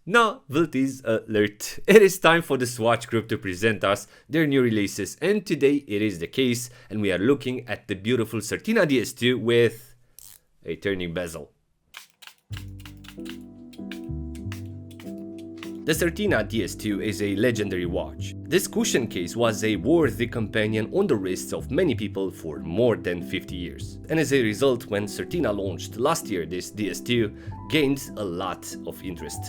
Novelties alert! It is time for the Swatch Group to present us their new releases, and today it is the case, and we are looking at the beautiful Certina DS-2 with a turning bezel. The Certina DS-2 is a legendary watch. This cushion case was a worthy companion on the wrists of many people for more than 50 years. And as a result, when Certina launched last year, this DS-2 gained a lot of interest.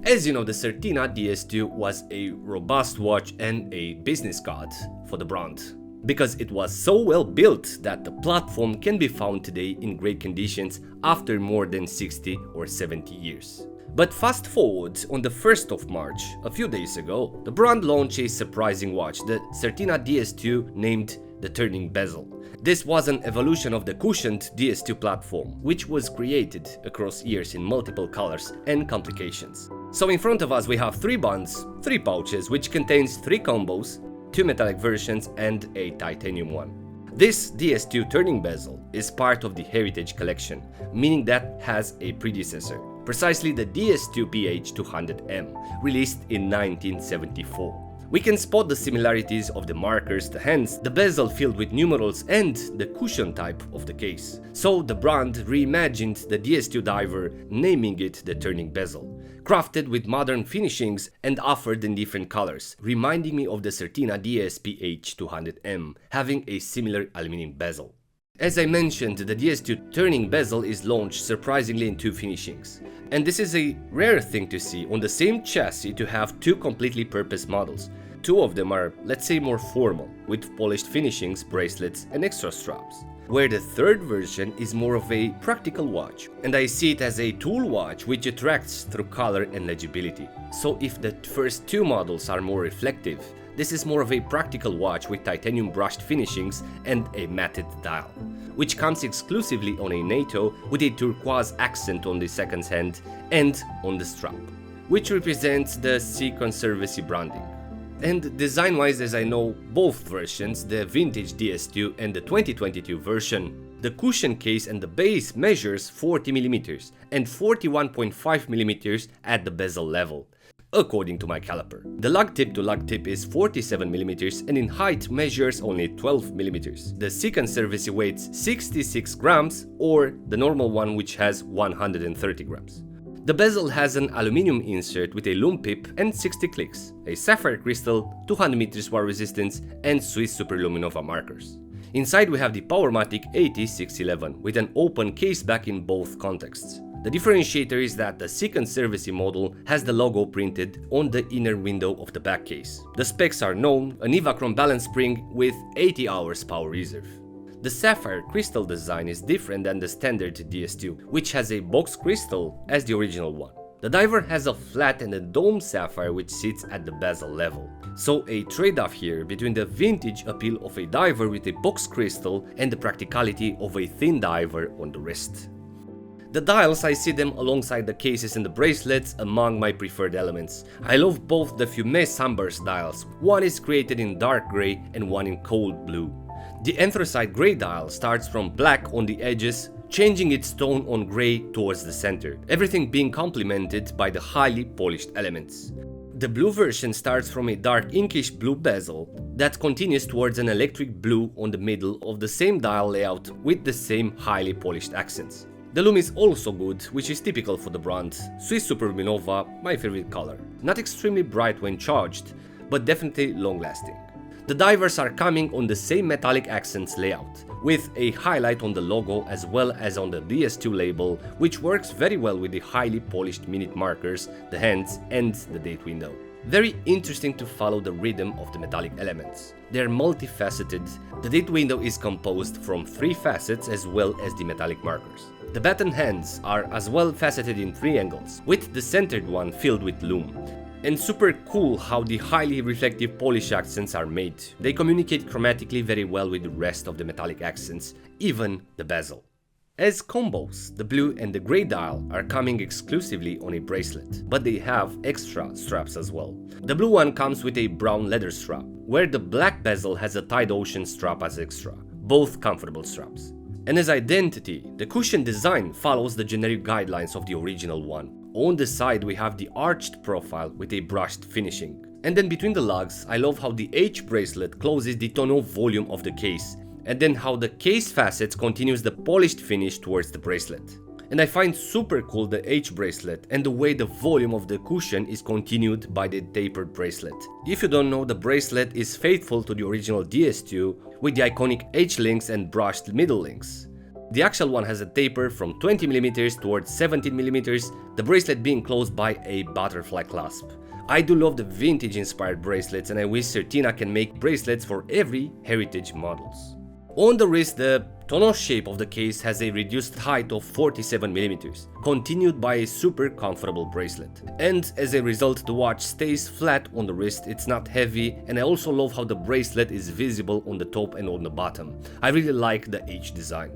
As you know, the Certina DS-2 was a robust watch and a business card for the brand, because it was so well built that the platform can be found today in great conditions after more than 60 or 70 years. But fast forward, on the 1st of March, a few days ago, the brand launched a surprising watch, the Certina DS-2, named the Turning Bezel. This was an evolution of the cushioned DS-2 platform, which was created across years in multiple colors and complications. So in front of us we have 3 buttons, 3 pouches, which contains 3 combos, 2 metallic versions and a titanium one. This DS-2 Turning Bezel is part of the Heritage Collection, meaning that has a predecessor, precisely the DS-2 PH200M, released in 1974. We can spot the similarities of the markers, the hands, the bezel filled with numerals and the cushion type of the case. So the brand reimagined the DS-2 diver, naming it the Turning Bezel, crafted with modern finishings and offered in different colors, reminding me of the Certina DS PH200M, having a similar aluminum bezel. As I mentioned, the DS-2 Turning Bezel is launched surprisingly in 2 finishings. And this is a rare thing to see on the same chassis to have 2 completely purpose models. 2 of them are, let's say, more formal, with polished finishings, bracelets and extra straps. Where the 3rd version is more of a practical watch, and I see it as a tool watch which attracts through color and legibility. So if the first 2 models are more reflective, this is more of a practical watch with titanium brushed finishings and a matted dial, which comes exclusively on a NATO with a turquoise accent on the second hand and on the strap, which represents the Sea Conservancy branding. And design-wise, as I know both versions, the vintage DS-2 and the 2022 version, the cushion case and the base measures 40mm and 41.5mm at the bezel level, according to my caliper. The lug tip to lug tip is 47mm and in height measures only 12mm. The Sea Conservancy weighs 66 grams, or the normal one, which has 130 grams. The bezel has an aluminium insert with a lume pip and 60 clicks, a sapphire crystal, 200 meters water resistance and Swiss Superluminova markers. Inside we have the Powermatic 8611 with an open case back in both contexts. The differentiator is that the Sea Conservancy model has the logo printed on the inner window of the back case. The specs are known: an Evachrome balance spring with 80 hours power reserve. The sapphire crystal design is different than the standard DS-2, which has a box crystal as the original one. The diver has a flat and a domed sapphire which sits at the bezel level. So a trade-off here between the vintage appeal of a diver with a box crystal and the practicality of a thin diver on the wrist. The dials, I see them alongside the cases and the bracelets among my preferred elements. I love both the Phiu Sunburst dials. One is created in dark grey and one in cold blue. The anthracite grey dial starts from black on the edges, changing its tone on grey towards the center, everything being complemented by the highly polished elements. The blue version starts from a dark inkish blue bezel that continues towards an electric blue on the middle of the same dial layout with the same highly polished accents. The lume is also good, which is typical for the brand. Swiss Superluminova, my favorite color. Not extremely bright when charged, but definitely long-lasting. The divers are coming on the same metallic accents layout, with a highlight on the logo as well as on the DS-2 label, which works very well with the highly polished minute markers, the hands and the date window. Very interesting to follow the rhythm of the metallic elements. They are multifaceted. The date window is composed from 3 facets as well as the metallic markers. The baton hands are as well faceted in 3 angles, with the centered one filled with lume. And super cool how the highly reflective polish accents are made. They communicate chromatically very well with the rest of the metallic accents, even the bezel. As combos, the blue and the grey dial are coming exclusively on a bracelet, but they have extra straps as well. The blue one comes with a brown leather strap, where the black bezel has a Tide Ocean strap as extra, both comfortable straps. And as identity, the cushion design follows the generic guidelines of the original one, On the side we have the arched profile with a brushed finishing. And then between the lugs, I love how the H bracelet closes the tonneau volume of the case, and then how the case facets continues the polished finish towards the bracelet. And I find super cool the H bracelet and the way the volume of the cushion is continued by the tapered bracelet. If you don't know, the bracelet is faithful to the original DS2 with the iconic H links and brushed middle links. The actual one has a taper from 20mm towards 17mm, the bracelet being closed by a butterfly clasp. I do love the vintage inspired bracelets, and I wish Certina can make bracelets for every heritage models. On the wrist, the tonneau shape of the case has a reduced height of 47mm, continued by a super comfortable bracelet. And as a result, the watch stays flat on the wrist, it's not heavy, and I also love how the bracelet is visible on the top and on the bottom. I really like the H design.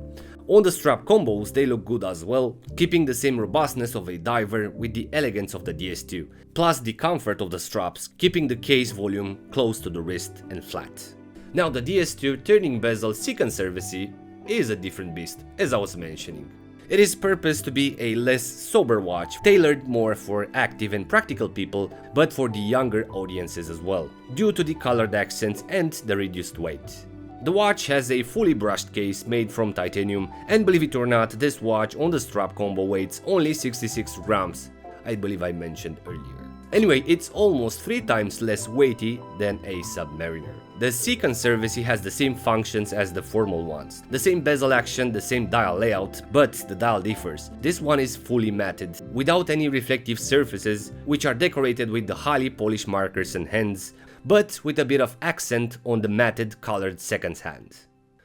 On the strap combos, they look good as well, keeping the same robustness of a diver with the elegance of the DS2, plus the comfort of the straps, keeping the case volume close to the wrist and flat. Now the DS2 Turning Bezel second service is a different beast, as I was mentioning. It is purposed to be a less sober watch, tailored more for active and practical people, but for the younger audiences as well, due to the colored accents and the reduced weight. The watch has a fully brushed case made from titanium, and believe it or not, this watch on the strap combo weighs only 66 grams, I believe I mentioned earlier. Anyway, it's almost 3 times less weighty than a Submariner. The second service has the same functions as the formal ones. The same bezel action, the same dial layout, but the dial differs. This one is fully matted, without any reflective surfaces, which are decorated with the highly polished markers and hands, but with a bit of accent on the matted colored second hand.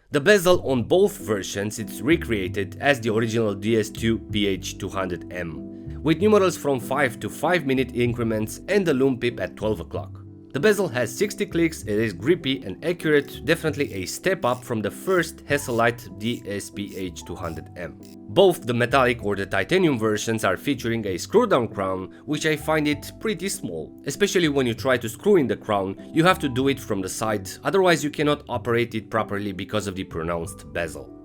The bezel on both versions is recreated as the original DS2 PH200M, with numerals from 5 to 5 minute increments and the loom pip at 12 o'clock. The bezel has 60 clicks, it is grippy and accurate, definitely a step up from the first Hesselite DS-PH200M. Both the metallic or the titanium versions are featuring a screw-down crown, which I find it pretty small. Especially when you try to screw in the crown, you have to do it from the side, otherwise you cannot operate it properly because of the pronounced bezel.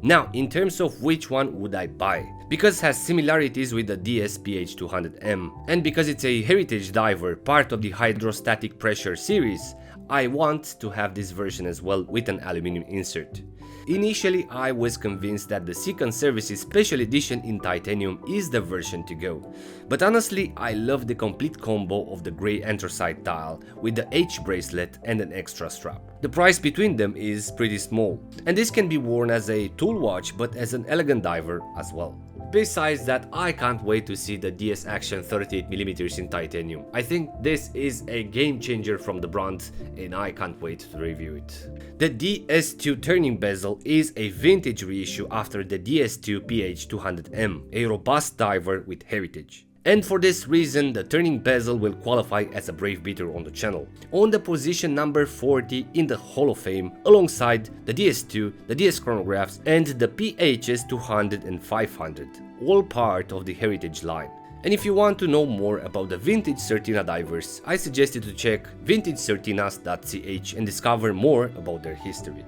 Now, in terms of which one would I buy? Because it has similarities with the DS-PH200M, and because it's a heritage diver, part of the hydrostatic pressure series, I want to have this version as well with an aluminum insert. Initially, I was convinced that the second service special edition in titanium is the version to go, but honestly I love the complete combo of the grey anthracite dial with the H bracelet and an extra strap. The price between them is pretty small, and this can be worn as a tool watch but as an elegant diver as well. Besides that, I can't wait to see the DS Action 38mm in titanium. I think this is a game changer from the brand and I can't wait to review it. The DS2 Turning Bezel is a vintage reissue after the DS2 PH200M, a robust diver with heritage. And for this reason, the Turning Bezel will qualify as a brave beater on the channel, on the position number 40 in the Hall of Fame, alongside the DS2, the DS chronographs and the PHS 200 and 500, all part of the heritage line. And if you want to know more about the vintage Certina divers, I suggest you to check vintagecertinas.ch and discover more about their history.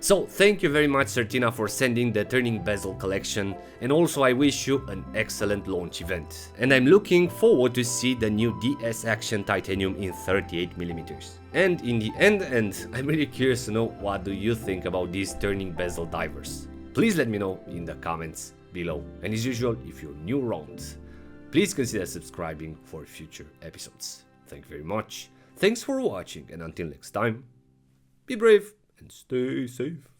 So thank you very much Certina for sending the Turning Bezel collection, and also I wish you an excellent launch event. And I'm looking forward to see the new DS Action Titanium in 38mm. And in the end, I'm really curious to know what do you think about these Turning Bezel divers. Please let me know in the comments below. And as usual, if you're new around, please consider subscribing for future episodes. Thank you very much. Thanks for watching, and until next time, be brave and stay safe.